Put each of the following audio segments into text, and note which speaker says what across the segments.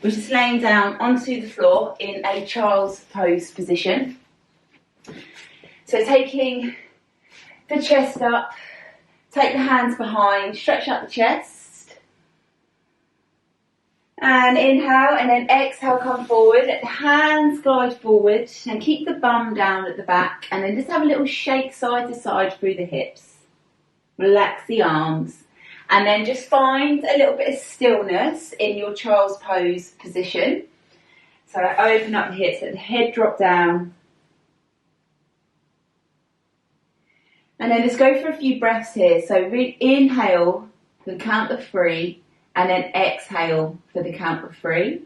Speaker 1: We're just laying down onto the floor in a child's pose position. So taking the chest up, take the hands behind, stretch out the chest. And inhale, and then exhale, come forward. Let the hands glide forward and keep the bum down at the back. And then just have a little shake side to side through the hips. Relax the arms. And then just find a little bit of stillness in your child's pose position. So open up the hips, let the head drop down. And then just go for a few breaths here. So inhale for the count of 3, and then exhale for the count of 3.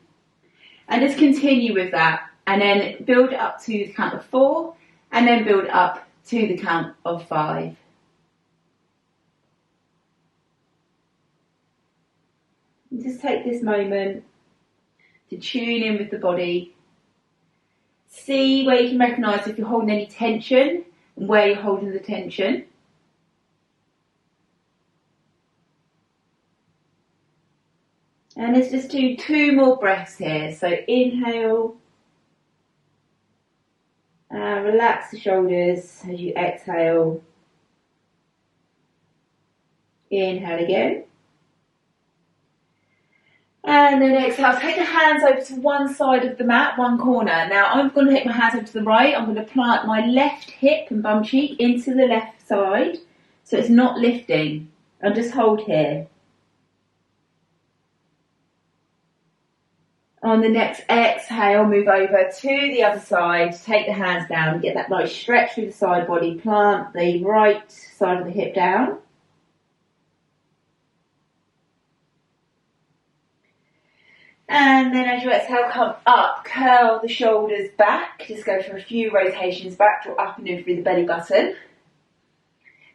Speaker 1: And just continue with that. And then build it up to the count of 4, and then build up to the count of 5. And just take this moment to tune in with the body. See where you can recognise if you're holding any tension and where you're holding the tension. And let's just do 2 more breaths here. So inhale. Relax the shoulders as you exhale. Inhale again. And then exhale, take the hands over to one side of the mat, one corner. Now I'm going to take my hands over to the right. I'm going to plant my left hip and bum cheek into the left side. So it's not lifting. And just hold here. On the next exhale, move over to the other side. Take the hands down. Get that nice stretch through the side body. Plant the right side of the hip down. And then as you exhale, come up, curl the shoulders back. Just go for a few rotations back, draw up and in through the belly button.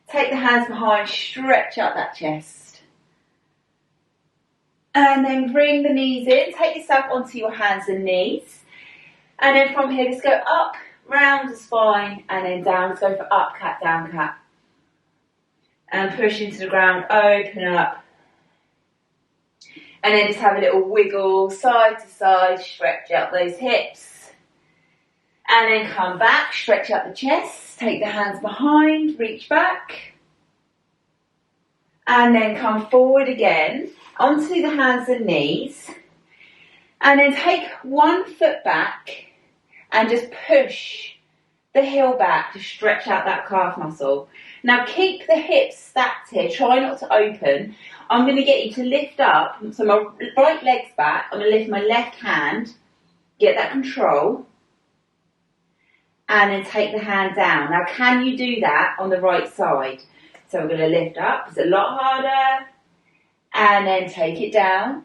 Speaker 1: Take the hands behind, stretch out that chest. And then bring the knees in, take yourself onto your hands and knees. And then from here, just go up, round the spine, and then down. Let's go for up, cat, down, cat. And push into the ground, open up. And then just have a little wiggle, side to side, stretch out those hips. And then come back, stretch out the chest, take the hands behind, reach back. And then come forward again, onto the hands and knees. And then take one foot back and just push the heel back to stretch out that calf muscle. Now keep the hips stacked here, try not to open. I'm going to get you to lift up, so my right leg's back, I'm going to lift my left hand, get that control, and then take the hand down. Now can you do that on the right side? So we're going to lift up, it's a lot harder, and then take it down,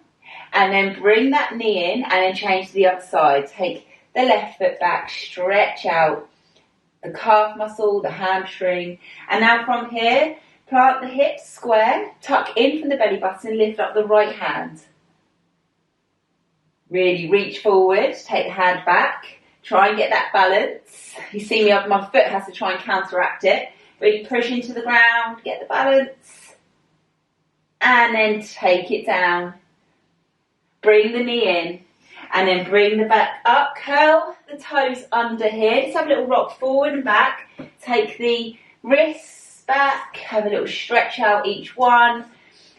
Speaker 1: and then bring that knee in, and then change to the other side. Take the left foot back, stretch out the calf muscle, the hamstring, and now from here, plant the hips square, tuck in from the belly button, lift up the right hand. Really reach forward, take the hand back, try and get that balance. You see me up, my foot has to try and counteract it. Really push into the ground, get the balance. And then take it down. Bring the knee in. And then bring the back up, curl the toes under here. Just have a little rock forward and back. Take the wrists back, have a little stretch out each one.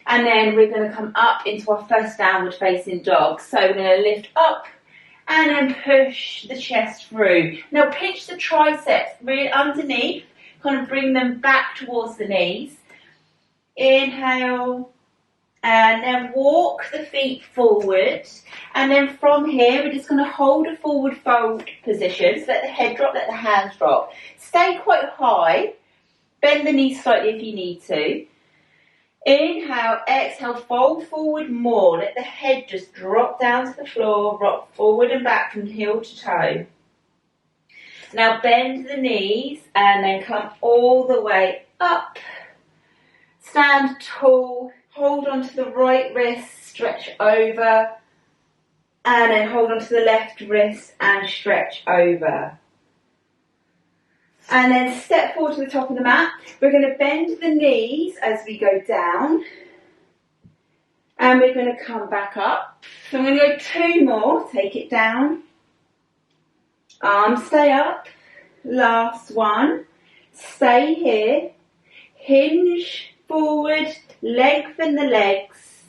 Speaker 1: And then we're going to come up into our first downward facing dog. So we're going to lift up and then push the chest through. Now pinch the triceps really underneath, kind of bring them back towards the knees. Inhale. And then walk the feet forward. And then from here, we're just going to hold a forward fold position. So let the head drop, let the hands drop. Stay quite high. Bend the knees slightly if you need to. Inhale, exhale, fold forward more. Let the head just drop down to the floor. Rock forward and back from heel to toe. Now bend the knees and then come all the way up. Stand tall. Hold on to the right wrist, stretch over, and then hold on to the left wrist and stretch over. And then step forward to the top of the mat. We're going to bend the knees as we go down. And we're going to come back up. So I'm going to go 2 more, take it down. Arms stay up. Last one. Stay here. Hinge forward, lengthen the legs.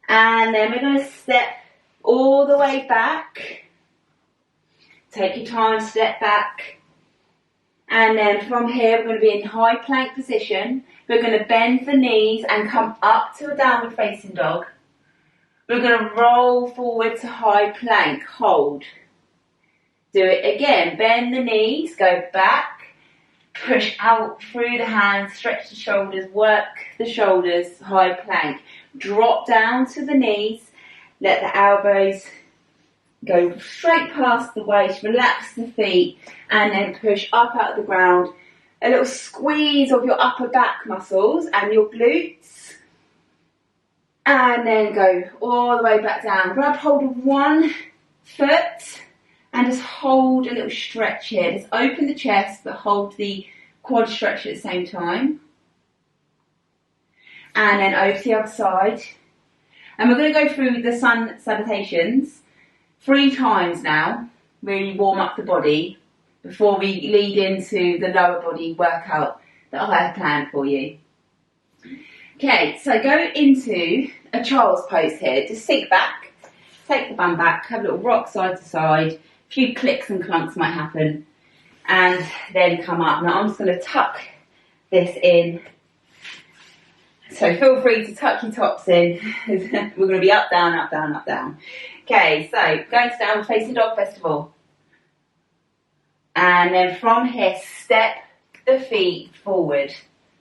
Speaker 1: And then we're going to step all the way back. Take your time, step back. And then from here, we're going to be in high plank position. We're going to bend the knees and come up to a downward facing dog. We're going to roll forward to high plank, hold. Do it again, bend the knees, go back, push out through the hands, stretch the shoulders, work the shoulders, high plank. Drop down to the knees, let the elbows go straight past the waist, relax the feet, and then push up out of the ground. A little squeeze of your upper back muscles and your glutes. And then go all the way back down. Grab hold of one foot and just hold a little stretch here. Just open the chest but hold the quad stretch at the same time. And then over to the other side. And we're going to go through the sun salutations 3 times now. Really warm up the body before we lead into the lower body workout that I have planned for you. Okay, so go into a child's pose here. Just sink back, take the bum back, have a little rock side to side. A few clicks and clunks might happen. And then come up. Now I'm just going to tuck this in. So feel free to tuck your tops in. We're going to be up, down, up, down, up, down. Okay, so going to downward facing dog first of all. And then from here, step the feet forward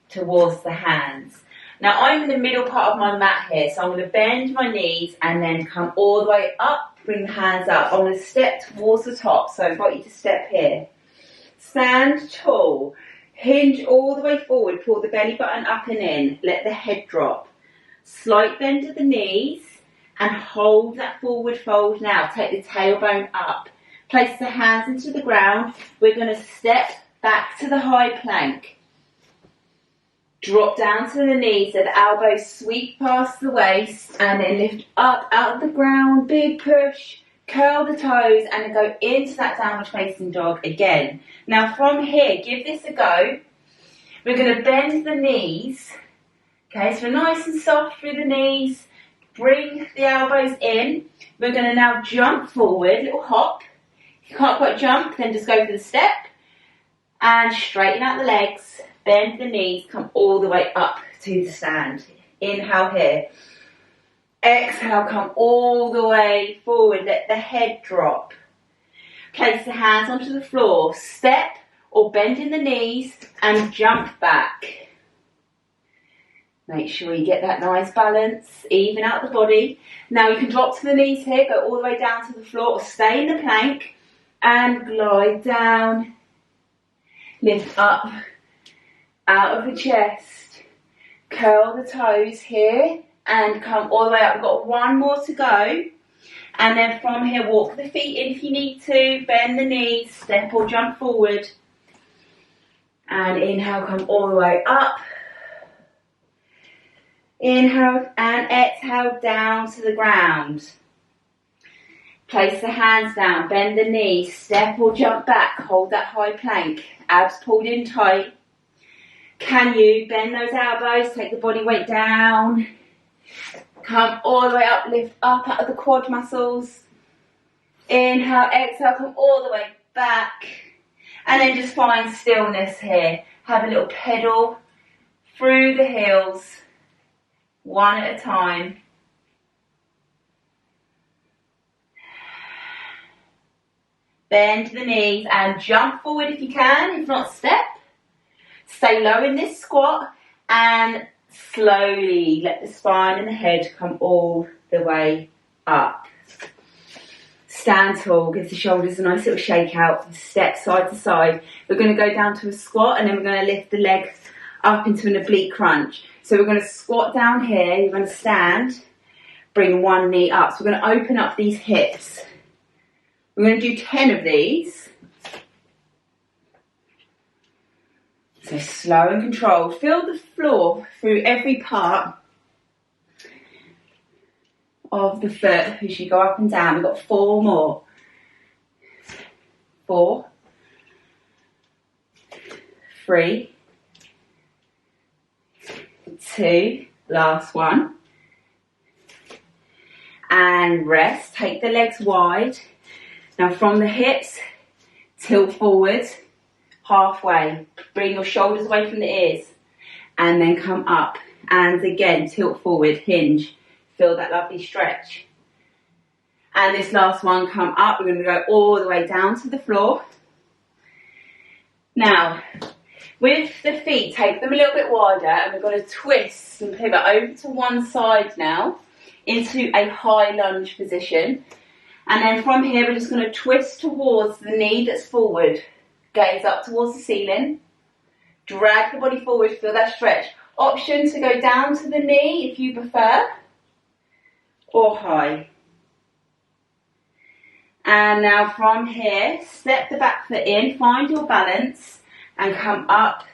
Speaker 1: towards the hands. Now I'm in the middle part of my mat here, so I'm going to bend my knees and then come all the way up, bring the hands up. I'm going to step towards the top, so I invite you to step here. Stand tall, hinge all the way forward, pull the belly button up and in, let the head drop. Slight bend of the knees and hold that forward fold now. Take the tailbone up. Place the hands into the ground. We're going to step back to the high plank. Drop down to the knees, so the elbows sweep past the waist and then lift up out of the ground, big push, curl the toes and then go into that downward facing dog again. Now from here, give this a go. We're going to bend the knees. Okay, so nice and soft through the knees. Bring the elbows in. We're going to now jump forward, little hop. If you can't quite jump, then just go for the step. And straighten out the legs. Bend the knees, come all the way up to the stand. Inhale here. Exhale, come all the way forward. Let the head drop. Place the hands onto the floor. Step or bend in the knees and jump back. Make sure you get that nice balance. Even out the body. Now you can drop to the knees here. Go all the way down to the floor or stay in the plank. And glide down. Lift up. Out of the chest, curl the toes here and come all the way up. We've got 1 more to go. And then from here, walk the feet in if you need to, bend the knees, step or jump forward. And inhale, come all the way up. Inhale and exhale down to the ground. Place the hands down, bend the knees, step or jump back, hold that high plank, abs pulled in tight. Can you bend those elbows, take the body weight down, come all the way up, lift up out of the quad muscles. Inhale, exhale, come all the way back. And then just find stillness here. Have a little pedal through the heels, 1 at a time. Bend the knees and jump forward if you can, if not step. Stay low in this squat and slowly let the spine and the head come all the way up. Stand tall, give the shoulders a nice little shake out, step side to side. We're going to go down to a squat and then we're going to lift the legs up into an oblique crunch. So we're going to squat down here, you're going to stand, bring 1 knee up. So we're going to open up these hips. We're going to do 10 of these. So slow and controlled. Feel the floor through every part. of the foot as you go up and down. We've got 4 more. 4, 3, 2, last one. And rest, take the legs wide. Now from the hips, tilt forward, halfway. Bring your shoulders away from the ears. And then come up. And again, tilt forward, hinge. Feel that lovely stretch. And this last one, come up. We're going to go all the way down to the floor. Now, with the feet, take them a little bit wider. And we're going to twist and pivot over to one side now into a high lunge position. And then from here, we're just going to twist towards the knee that's forward. Gaze up towards the ceiling. Drag the body forward, feel that stretch. Option to go down to the knee if you prefer, or high. And now from here, step the back foot in, find your balance, and come up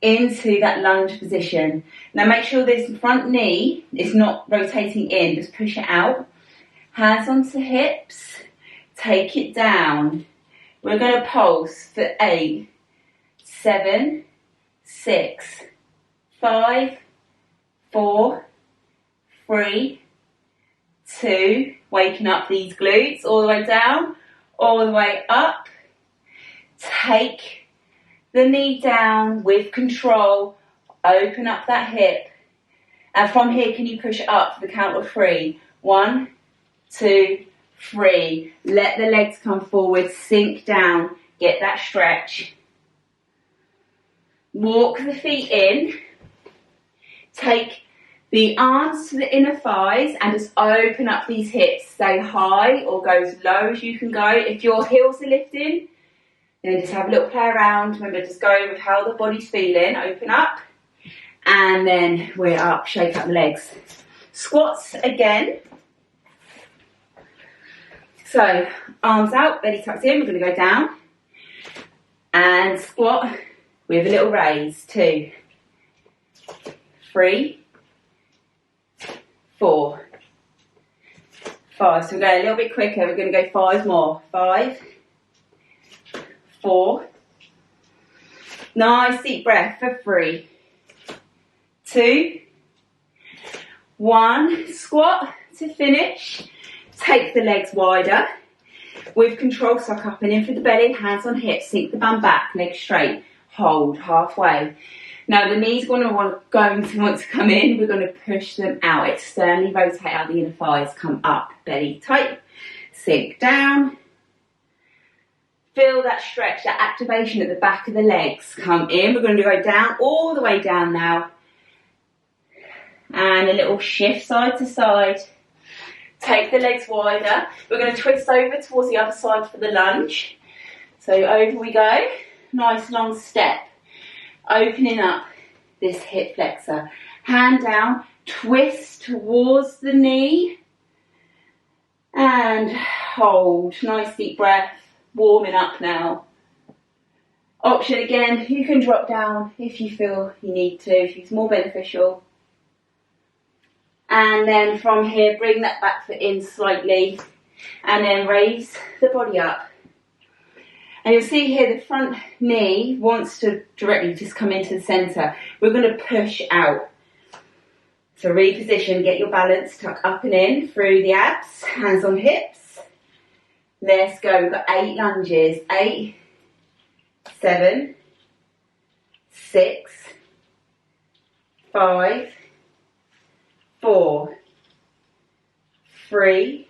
Speaker 1: into that lunge position. Now make sure this front knee is not rotating in, just push it out. Hands onto hips, take it down. We're going to pulse for 8, 7, 6, 5, 4, 3, 2, waking up these glutes all the way down, all the way up. Take the knee down with control, open up that hip. And from here, can you push it up for the count of 3? 1, 2, 3. Let the legs come forward, sink down, get that stretch. Walk the feet in. Take the arms to the inner thighs and just open up these hips. Stay high or go as low as you can go. If your heels are lifting, then just have a little play around. Remember, just go with how the body's feeling. Open up. And then we're up. Shake up the legs. Squats again. So, arms out, belly tucked in. We're going to go down. And squat with a little raise. 2, 3, 4, 5. So we're going a little bit quicker. We're going to go 5 more. 5, 4. Nice deep breath for 3, 2, 1. Squat to finish. Take the legs wider. With control, suck up and in through the belly, hands on hips, sink the bum back, legs straight, hold halfway. Now the knees are going to want to come in, we're going to push them out, externally rotate out the inner thighs, come up, belly tight, sink down. Feel that stretch, that activation at the back of the legs, come in, we're going to go down, all the way down now. And a little shift side to side. Take the legs wider. We're going to twist over towards the other side for the lunge. So over we go. Nice long step. Opening up this hip flexor. Hand down. Twist towards the knee. And hold. Nice deep breath. Warming up now. Option again. You can drop down if you feel you need to. If it's more beneficial. And then from here, bring that back foot in slightly and then raise the body up. And you'll see here the front knee wants to directly just come into the centre. We're going to push out. So reposition, get your balance, tuck up and in through the abs, hands on hips. Let's go, we've got 8 lunges. 8, 7, 6, 5, 4, 3,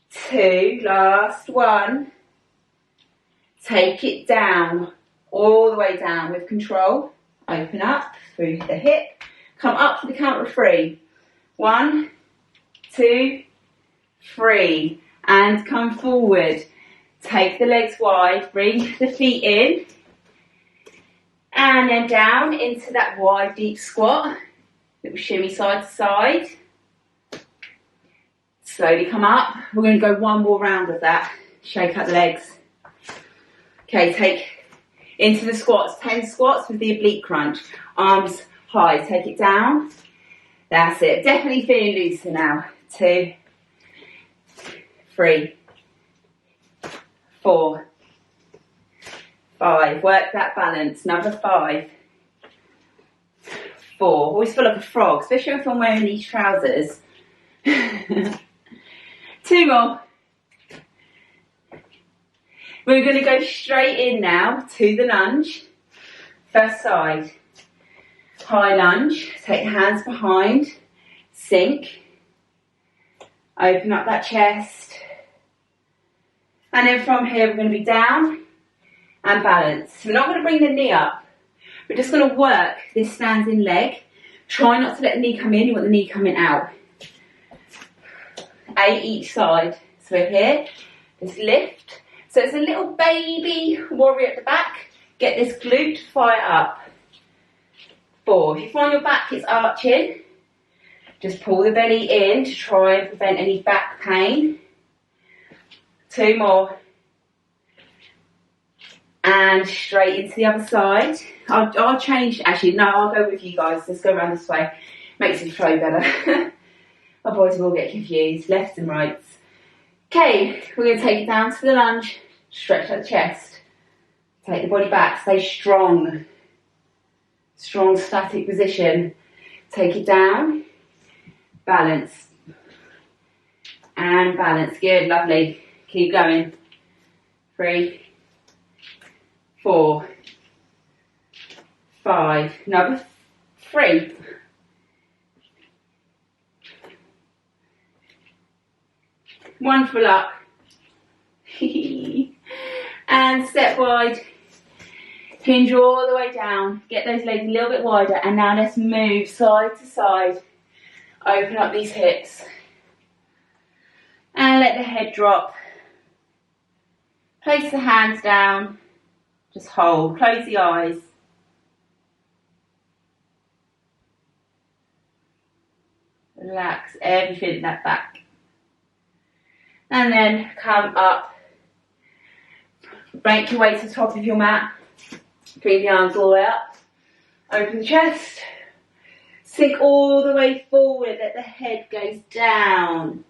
Speaker 1: 2, last one. Take it down, all the way down with control. Open up through the hip. Come up for the count of 3. 1, 2, 3. And come forward. Take the legs wide, bring the feet in. And then down into that wide, deep squat. Little shimmy side to side. Slowly come up. We're going to go one more round of that. Shake out the legs. Okay, take into the squats. 10 squats with the oblique crunch. Arms high. Take it down. That's it. Definitely feeling looser now. 2, 3, 4, 5. Work that balance. Number 5, 4. Always feel like a frog, especially if I'm wearing these trousers. 2 more. We're going to go straight in now to the lunge. First side. High lunge. Take your hands behind. Sink. Open up that chest. And then from here we're going to be down and balance. We're not going to bring the knee up. We're just going to work this standing leg. Try not to let the knee come in. You want the knee coming out. 8 each side. So we're here. Just lift. So it's a little baby warrior at the back. Get this glute to fire up. 4. If you find your back is arching, just pull the belly in to try and prevent any back pain. 2 more. And straight into the other side. I'll change, actually, no, I'll go with you guys. Let's go around this way. Makes it flow better. Otherwise we'll get confused, lefts and rights. Okay, we're going to take it down to the lunge. Stretch out the chest. Take the body back, stay strong. Strong static position. Take it down. Balance. And balance. Good, lovely. Keep going. 3, 4, 5. Number 3. One full up. And step wide. Hinge all the way down. Get those legs a little bit wider. And now let's move side to side. Open up these hips. And let the head drop. Place the hands down. Just hold. Close the eyes. Relax everything in that back. And then come up. Make your way to the top of your mat. Bring the arms all the way up. Open the chest. Sink all the way forward. Let the head goes down.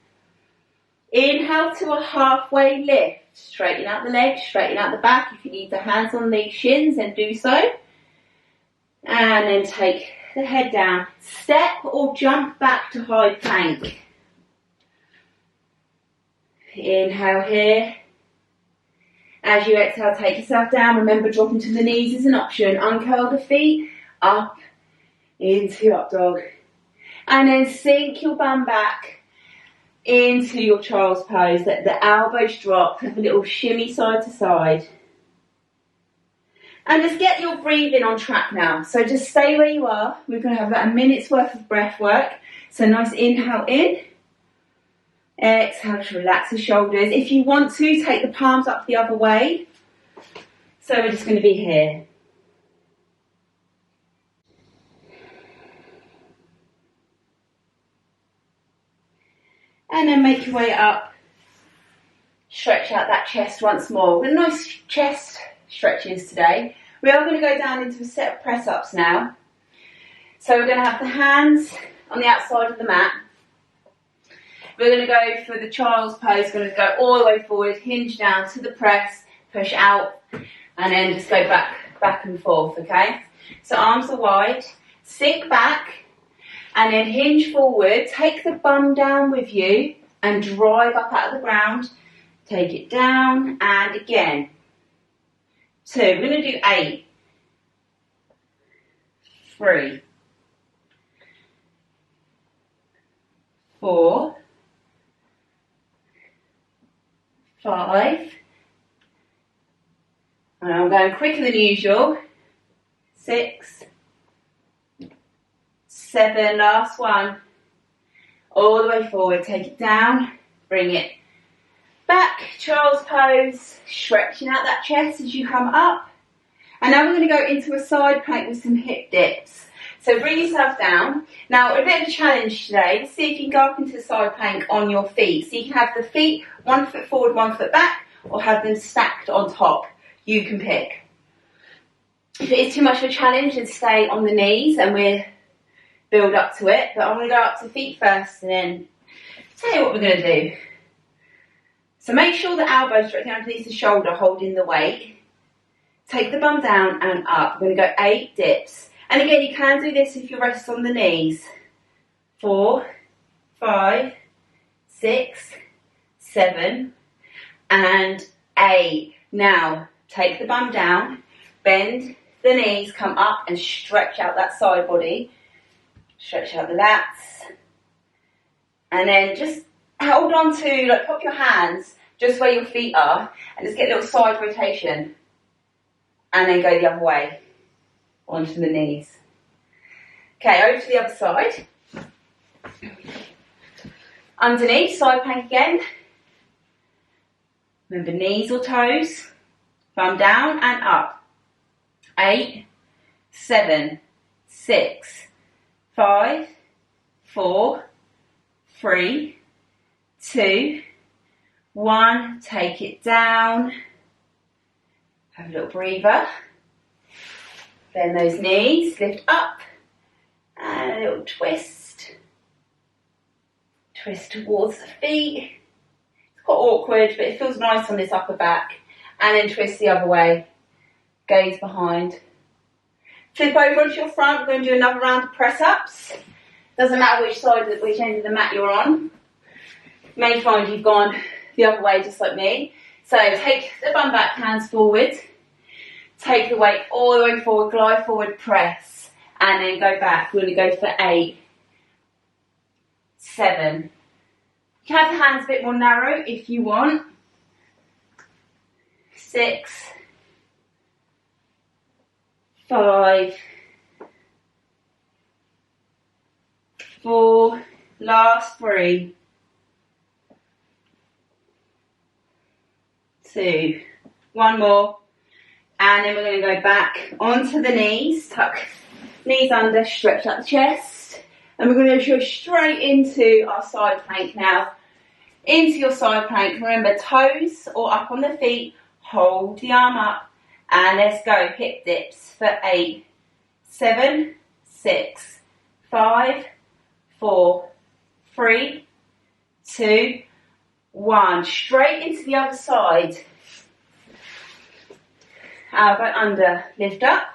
Speaker 1: Inhale to a halfway lift. Straighten out the legs, straighten out the back. If you need the hands on the shins, then do so. And then take the head down. Step or jump back to high plank. Inhale here. As you exhale, take yourself down. Remember, dropping to the knees is an option. Uncurl the feet, up into up dog. And then sink your bum back into your child's pose. Let the elbows drop. Have a little shimmy side to side. And just get your breathing on track now. So just stay where you are. We're going to have about a minute's worth of breath work. So nice inhale in. Exhale to relax the shoulders. If you want to, take the palms up the other way. So we're just going to be here. And then make your way up. Stretch out that chest once more. With nice chest stretches today. We are going to go down into a set of press-ups now. So we're going to have the hands on the outside of the mat. We're going to go for the child's pose. Going to go all the way forward, hinge down to the press, push out, and then just go back and forth, okay? So arms are wide, sink back, and then hinge forward. Take the bum down with you and drive up out of the ground. Take it down, and again. 2, we're going to do 8. 3. 4. 5. And I'm going quicker than usual. 6. 7, last one. All the way forward, take it down, bring it back, child's pose, stretching out that chest as you come up. And now we're going to go into a side plank with some hip dips. So bring yourself down. Now a bit of a challenge today. Let's see if you can go up into the side plank on your feet. So you can have the feet 1 foot forward, 1 foot back, or have them stacked on top. You can pick. If it is too much of a challenge, then stay on the knees and we're build up to it, but I'm going to go up to feet first and then tell you what we're going to do. So make sure the elbows directly underneath the shoulder, holding the weight. Take the bum down and up. We're going to go 8 dips. And again, you can do this if you rest on the knees. 4, 5, 6, 7, and 8. Now, take the bum down, bend the knees, come up and stretch out that side body. Stretch out the lats. And then just hold on to, like, pop your hands just where your feet are and just get a little side rotation. And then go the other way, onto the knees. Okay, over to the other side. Underneath, side plank again. Remember, knees or toes. Thumb down and up. 8, 7, 6, 5, 4, 3, 2, 1. Take it down. Have a little breather. Bend those knees, lift up, and a little twist. Twist towards the feet. It's quite awkward, but it feels nice on this upper back. And then twist the other way. Gaze behind. Flip over onto your front. We're going to do another round of press-ups. Doesn't matter which end of the mat you're on. You may find you've gone the other way, just like me. So take the bum back, hands forward. Take the weight all the way forward, glide forward, press. And then go back. We're going to go for 8, 7. You can have the hands a bit more narrow if you want. 6, 5, 4, last 3, 2, 1 more, and then we're going to go back onto the knees, tuck knees under, stretch out the chest, and we're going to go straight into our side plank now. Into your side plank, remember toes or up on the feet, hold the arm up, and let's go, hip dips for 8, 7, 6, 5, 4, 3, 2, 1. Straight into the other side. Elbow under, lift up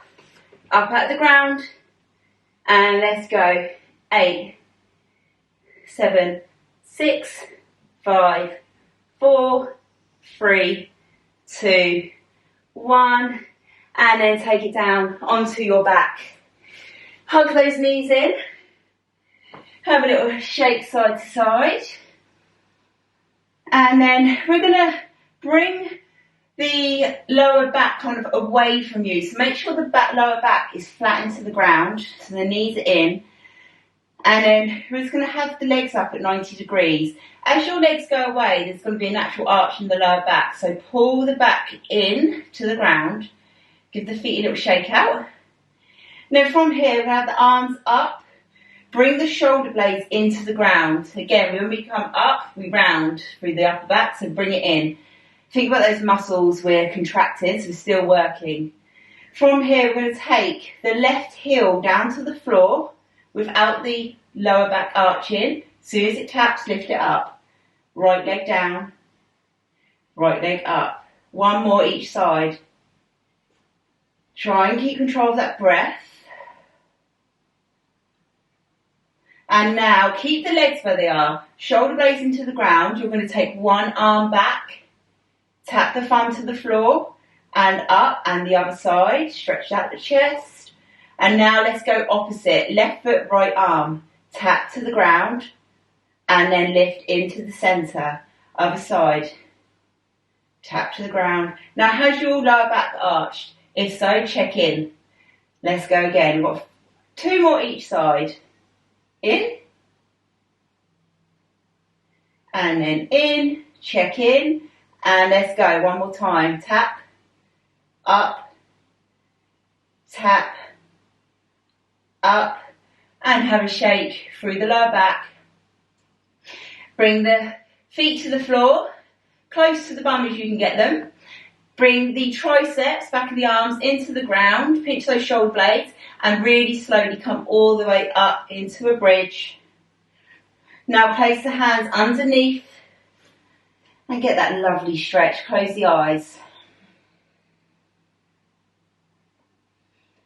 Speaker 1: at the ground, and let's go. 8, 7, 6, 5, 4, 3, 2, 1, and then take it down onto your back. Hug those knees in. Have a little shake side to side. And then we're going to bring the lower back kind of away from you. So make sure the lower back is flat into the ground, so the knees are in. And then we're just going to have the legs up at 90 degrees. As your legs go away, there's going to be a natural arch in the lower back. So pull the back in to the ground. Give the feet a little shake out. Now from here, we're going to have the arms up. Bring the shoulder blades into the ground. Again, when we come up, we round through the upper back, so bring it in. Think about those muscles we're contracted, so we're still working. From here, we're going to take the left heel down to the floor without the lower back arching. As soon as it taps, lift it up. Right leg down, right leg up. 1 more each side. Try and keep control of that breath. And now keep the legs where they are. Shoulder blades into the ground. You're going to take one arm back. Tap the thumb to the floor and up, and the other side. Stretch out the chest. And now let's go opposite. Left foot, right arm. Tap to the ground and then lift into the centre. Other side. Tap to the ground. Now has your lower back arched? If so, check in. Let's go again. We've got 2 more each side. In. And then in. Check in. And let's go. 1 more time. Tap. Up. Tap. Up. And have a shake through the lower back. Bring the feet to the floor. Close to the bum as you can get them. Bring the triceps, back of the arms, into the ground, pinch those shoulder blades, and really slowly come all the way up into a bridge. Now place the hands underneath and get that lovely stretch. Close the eyes.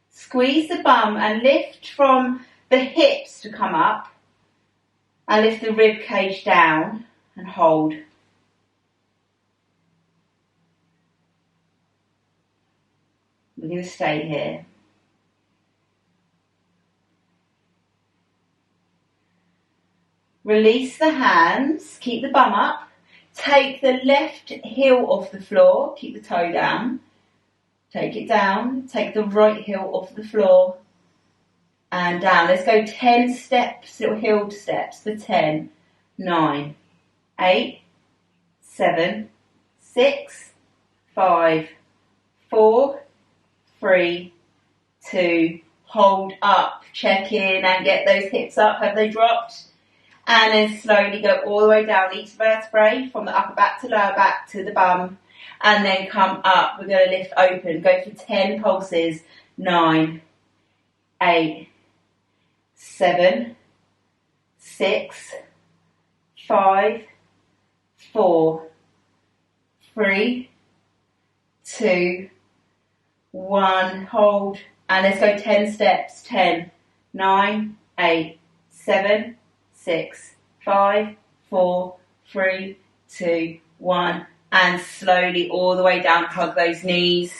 Speaker 1: Squeeze the bum and lift from the hips to come up, and lift the rib cage down and hold. We're going to stay here. Release the hands, keep the bum up, take the left heel off the floor, keep the toe down, take it down, take the right heel off the floor and down. Let's go 10 steps, little heeled steps for 10, 9, 8, 7, 6, 5, 4, 3, 2, hold up, check in and get those hips up. Have they dropped? And then slowly go all the way down each vertebrae from the upper back to lower back to the bum. And then come up. We're going to lift open. Go for 10 pulses. 9, 8, 7, 6, 5, 4, 3, 2, 1, hold, and let's go 10 steps. 10, 9, 8, 7, 6, 5, 4, 3, 2, 1, and slowly all the way down. Hug those knees.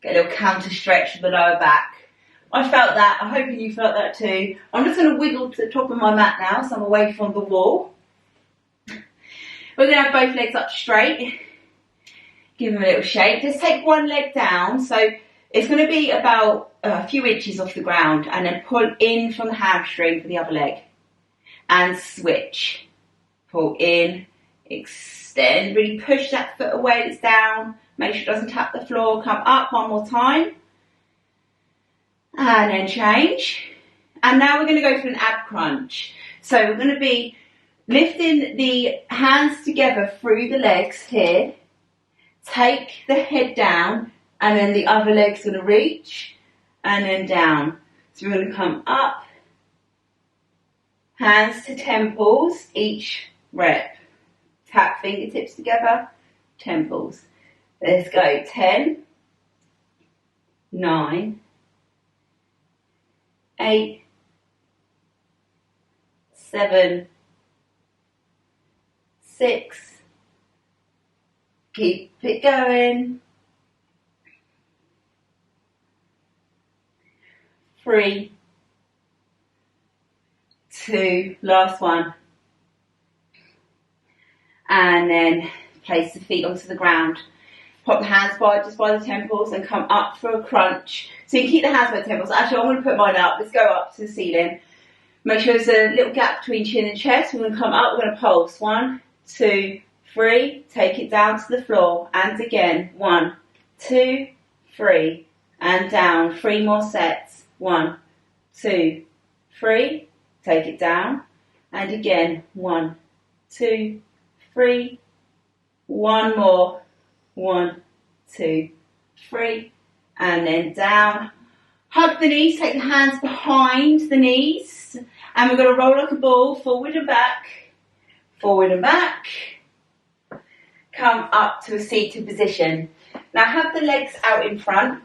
Speaker 1: Get a little counter stretch of the lower back. I felt that. I'm hoping you felt that too. I'm just going to wiggle to the top of my mat now, so I'm away from the wall. We're going to have both legs up straight. Give them a little shake. Just take one leg down. So it's going to be about a few inches off the ground, and then pull in from the hamstring for the other leg. And switch. Pull in, extend, really push that foot away that's down. Make sure it doesn't tap the floor. Come up one more time. And then change. And now we're going to go for an ab crunch. So we're going to be lifting the hands together through the legs here. Take the head down, and then the other leg's going to reach, and then down. So we're going to come up, hands to temples, each rep. Tap fingertips together, temples. Let's go. 10, 9, 8, 7, 6, keep it going. 3, 2, last one. And then place the feet onto the ground. Pop the hands just by the temples and come up for a crunch. So you can keep the hands by the temples. Actually, I'm going to put mine up. Let's go up to the ceiling. Make sure there's a little gap between chin and chest. We're going to come up. We're going to pulse. 1, 2, 3. Take it down to the floor. And again. 1, 2, 3. And down. 3 more sets. 1, 2, 3. Take it down. And again. 1, 2, 3. 1 more. 1, 2, 3. And then down. Hug the knees. Take the hands behind the knees. And we're going to roll like a ball. Forward and back. Forward and back. Come up to a seated position. Now have the legs out in front.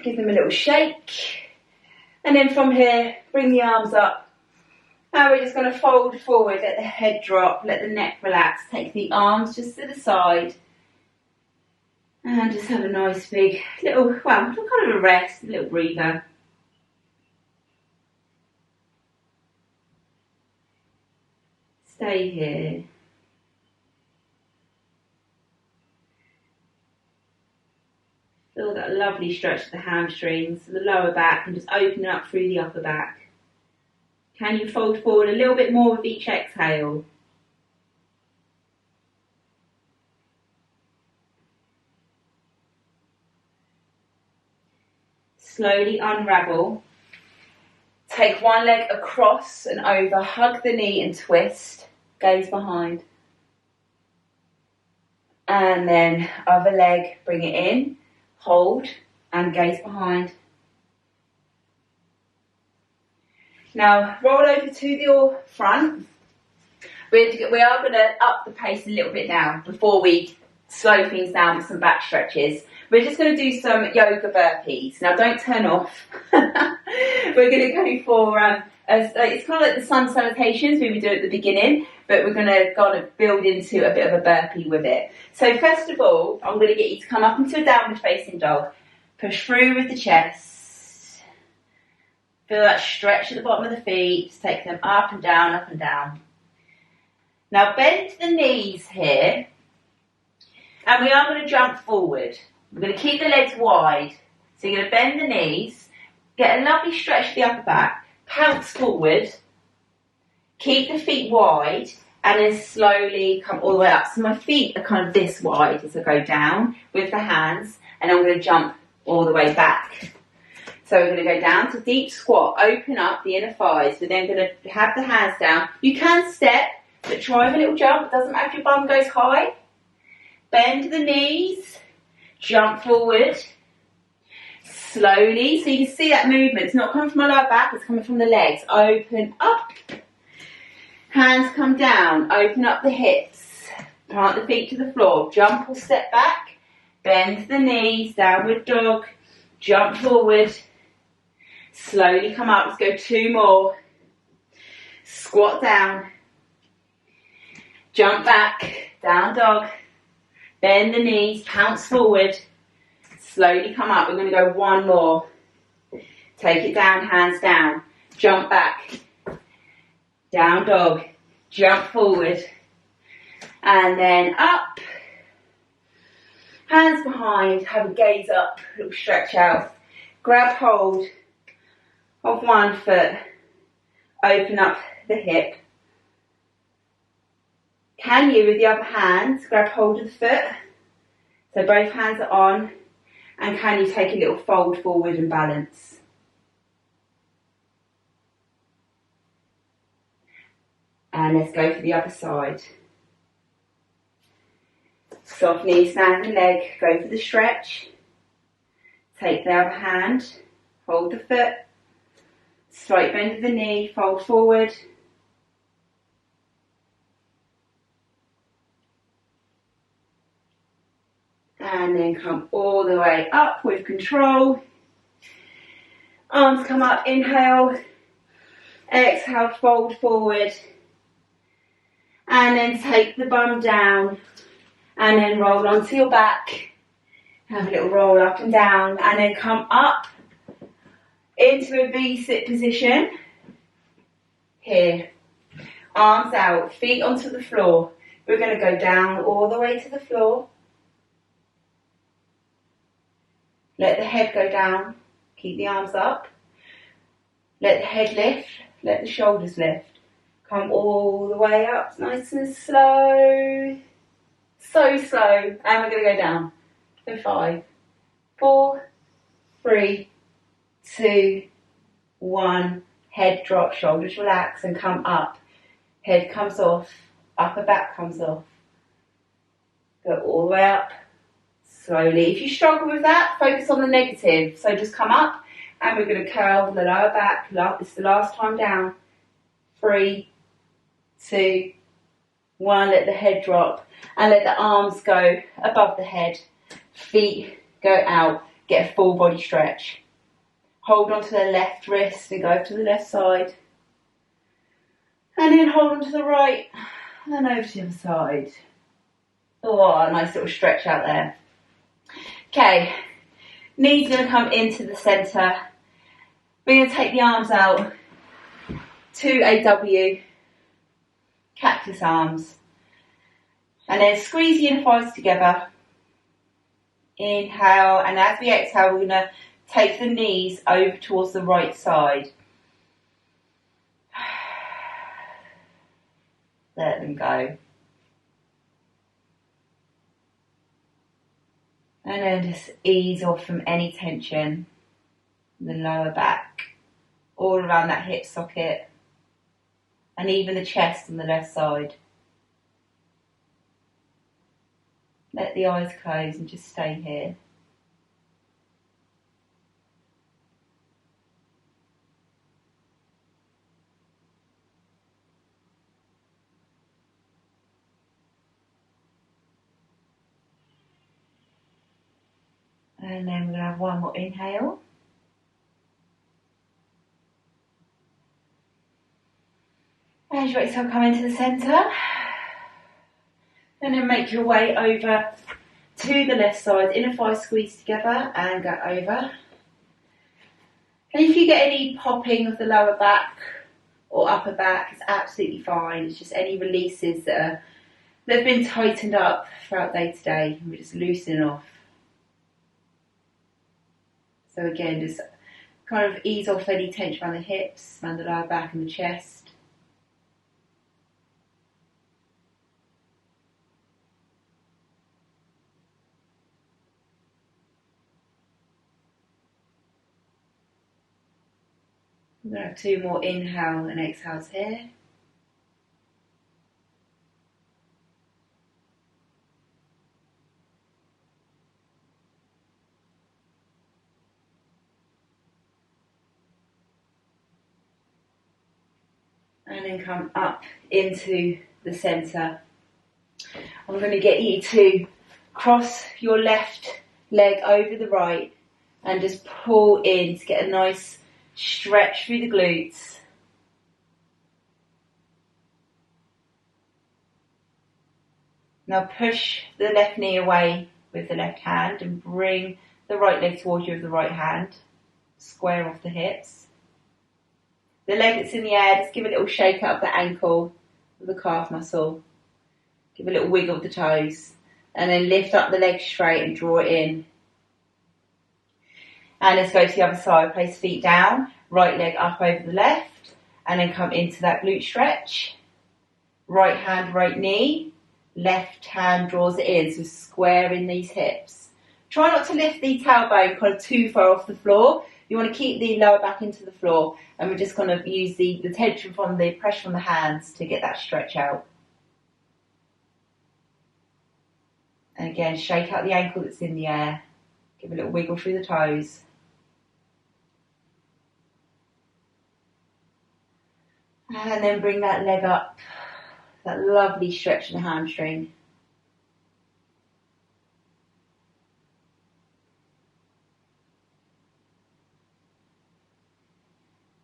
Speaker 1: Give them a little shake. And then from here, bring the arms up. Now we're just going to fold forward, let the head drop, let the neck relax. Take the arms just to the side. And just have a nice big little, well, kind of a rest, a little breather. Stay here. Feel that lovely stretch of the hamstrings, the lower back, and just open up through the upper back. Can you fold forward a little bit more with each exhale? Slowly unravel. Take one leg across and over, hug the knee and twist. Gaze behind. And then other leg, bring it in, hold, and gaze behind. Now roll over to your front. We are going to up the pace a little bit now before we slow things down with some back stretches. We're just going to do some yoga burpees. Now don't turn off. We're going to go for, it's kind of like the sun salutations we would do at the beginning, but we're going to kind of build into a bit of a burpee with it. So first of all, I'm going to get you to come up into a downward facing dog. Push through with the chest. Feel that stretch at the bottom of the feet. Just take them up and down, up and down. Now bend the knees here, and we are going to jump forward. We're going to keep the legs wide. So you're going to bend the knees, get a lovely stretch of the upper back, pounce forward, keep the feet wide, and then slowly come all the way up. So my feet are kind of this wide as I go down with the hands, and I'm going to jump all the way back. So we're going to go down to deep squat, open up the inner thighs. We're then going to have the hands down. You can step, but try a little jump. It doesn't matter if your bum goes high. Bend the knees, jump forward, slowly. So you can see that movement. It's not coming from my lower back, it's coming from the legs. Open up. Hands come down, open up the hips. Plant the feet to the floor. Jump or step back. Bend the knees, downward dog. Jump forward. Slowly come up. Let's go 2 more. Squat down. Jump back, down dog. Bend the knees, pounce forward. Slowly come up. We're going to go 1 more. Take it down, hands down. Jump back. Down dog. Jump forward. And then up. Hands behind. Have a gaze up. Little stretch out. Grab hold of one foot. Open up the hip. Can you, with the other hand, grab hold of the foot? So both hands are on. And can you take a little fold forward and balance? And let's go for the other side. Soft knee, standing leg, go for the stretch. Take the other hand, hold the foot. Slight bend of the knee, fold forward. And then come all the way up with control. Arms come up, inhale. Exhale, fold forward. And then take the bum down. And then roll onto your back. Have a little roll up and down. And then come up into a V-sit position. Here. Arms out, feet onto the floor. We're going to go down all the way to the floor. Let the head go down. Keep the arms up. Let the head lift. Let the shoulders lift. Come all the way up, nice and slow. So slow. And we're going to go down. So 5, 4, 3, 2, 1. Head drop, shoulders relax and come up. Head comes off, upper back comes off. Go all the way up. Slowly. If you struggle with that, focus on the negative. So just come up and we're going to curl the lower back. This is the last time down. 3, 2, 1. Let the head drop and let the arms go above the head. Feet go out. Get a full body stretch. Hold on to the left wrist and go to the left side. And then hold on to the right and over to the other side. Oh, a nice little stretch out there. Okay, knees going to come into the centre. We're going to take the arms out to a W, cactus arms. And then squeeze the inner thighs together. Inhale, and as we exhale, we're going to take the knees over towards the right side. Let them go. And then just ease off from any tension. The lower back, all around that hip socket, and even the chest on the left side. Let the eyes close and just stay here. And then we're going to have one more inhale. As you exhale, come into the centre. And then make your way over to the left side. Inner thighs squeeze together and go over. And if you get any popping of the lower back or upper back, it's absolutely fine. It's just any releases that have been tightened up throughout day to day. We're just loosening off. So again, just kind of ease off any tension around the hips, around the lower back and the chest. I'm going to have two more inhale and exhales here. And then come up into the centre. I'm going to get you to cross your left leg over the right and just pull in to get a nice stretch through the glutes. Now push the left knee away with the left hand and bring the right leg towards you with the right hand. Square off the hips. The leg that's in the air, just give a little shake up the ankle with the calf muscle. Give a little wiggle of the toes. And then lift up the leg straight and draw it in. And let's go to the other side. Place feet down, right leg up over the left. And then come into that glute stretch. Right hand, right knee. Left hand draws it in, so square in these hips. Try not to lift the tailbone kind of too far off the floor. You want to keep the lower back into the floor, and we're just going to use the tension from the pressure from the hands to get that stretch out. And again, shake out the ankle that's in the air. Give a little wiggle through the toes. And then bring that leg up. That lovely stretch in the hamstring.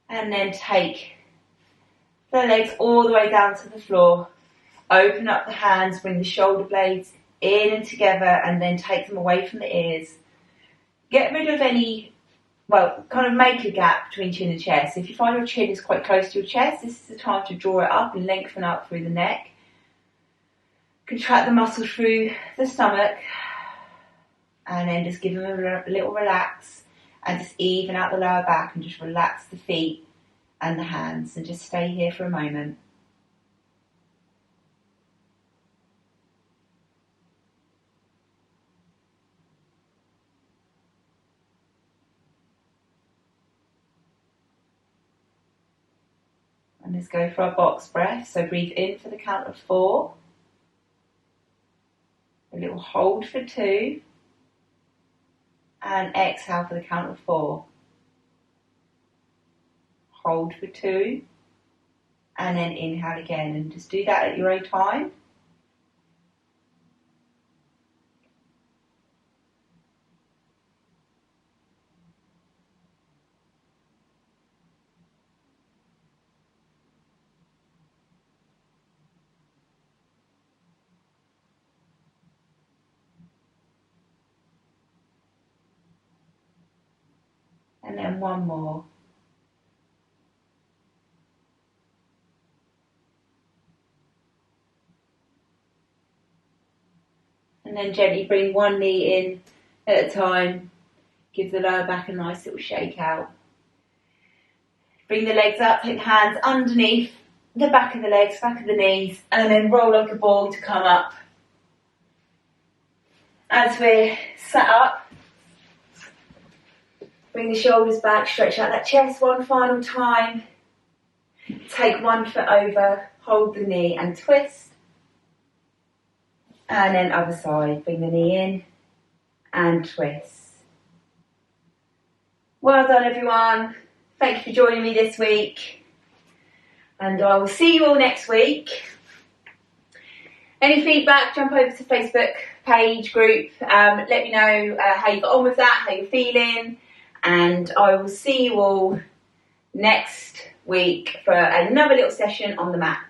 Speaker 1: And then take the legs all the way down to the floor. Open up the hands, bring the shoulder blades in and together, and then take them away from the ears. Get rid of any, kind of make a gap between chin and chest. If you find your chin is quite close to your chest, this is the time to draw it up and lengthen up through the neck. Contract the muscles through the stomach, and then just give them a little relax. And just even out the lower back and just relax the feet and the hands and just stay here for a moment. And let's go for our box breath. So breathe in for the count of 4. A little hold for 2. And exhale for the count of 4. Hold for 2. And then inhale again. And just do that at your own time. And then one more. And then gently bring one knee in at a time. Give the lower back a nice little shake out. Bring the legs up, take the hands underneath the back of the legs, back of the knees, and then roll like a ball to come up. As we're sat up, bring the shoulders back, stretch out that chest one final time. Take one foot over, hold the knee and twist. And then other side, bring the knee in and twist. Well done, everyone. Thank you for joining me this week. And I will see you all next week. Any feedback, jump over to Facebook page, group. Let me know how you got on with that, how you're feeling. And I will see you all next week for another little session on the mat.